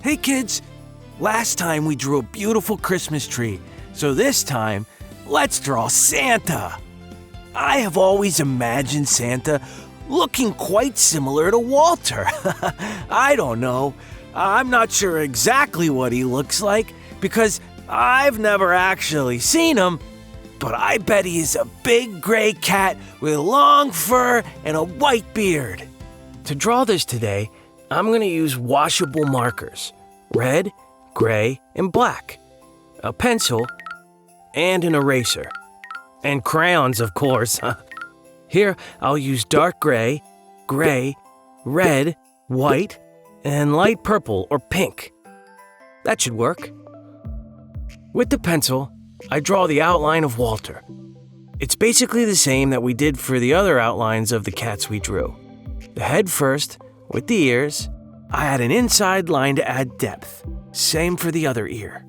Hey kids, last time we drew a beautiful Christmas tree, so this time, let's draw Santa. I have always imagined Santa looking quite similar to Walter. I don't know. I'm not sure exactly what he looks like because I've never actually seen him, but I bet he is a big gray cat with long fur and a white beard. To draw this today, I'm going to use washable markers, red, gray, and black, a pencil, and an eraser. And crayons, of course. Here, I'll use dark gray, red, white, and light purple or pink. That should work. With the pencil, I draw the outline of Walter. It's basically the same that we did for the other outlines of the cats we drew. The head first, with the ears. I add an inside line to add depth. Same for the other ear.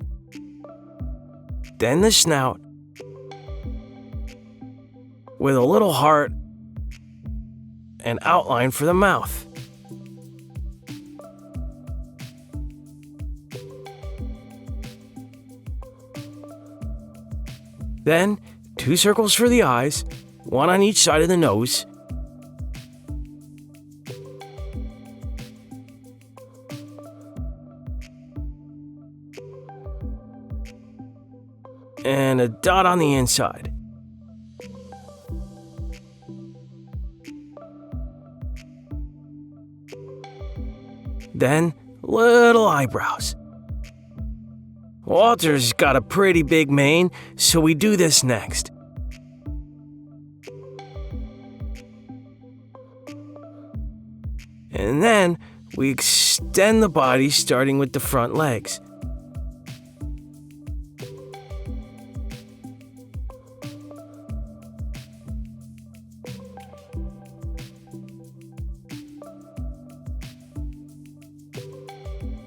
Then the snout, with a little heart and outline for the mouth. Then, 2 circles for the eyes, 1 on each side of the nose. And a dot on the inside. Then, little eyebrows. Walter's got a pretty big mane, so we do this next. And then, we extend the body starting with the front legs.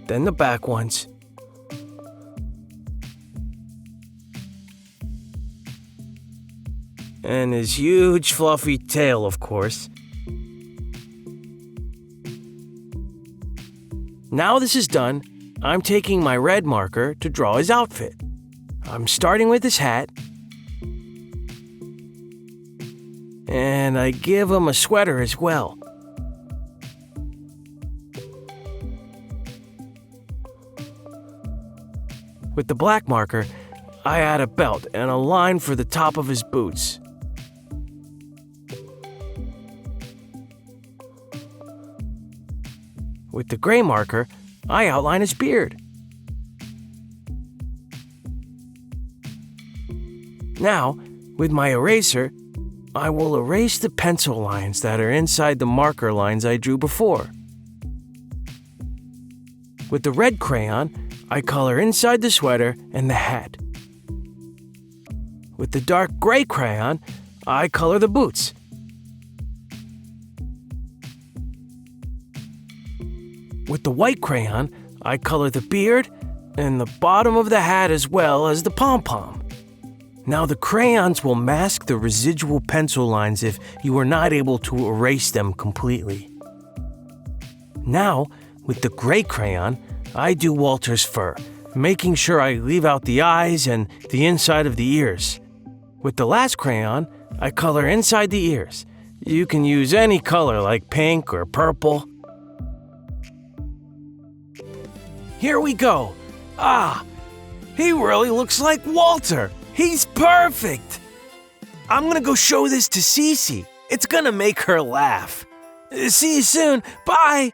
Then the back ones. And his huge fluffy tail, of course. Now this is done, I'm taking my red marker to draw his outfit. I'm starting with his hat. And I give him a sweater as well. With the black marker, I add a belt and a line for the top of his boots. With the gray marker, I outline his beard. Now, with my eraser, I will erase the pencil lines that are inside the marker lines I drew before. With the red crayon, I color inside the sweater and the hat. With the dark gray crayon, I color the boots. With the white crayon, I color the beard and the bottom of the hat as well as the pom-pom. Now the crayons will mask the residual pencil lines if you are not able to erase them completely. Now, with the gray crayon, I do Walter's fur, making sure I leave out the eyes and the inside of the ears. With the last crayon, I color inside the ears. You can use any color like pink or purple. Here we go. He really looks like Walter. He's perfect. I'm gonna go show this to Cece. It's gonna make her laugh. See you soon. Bye.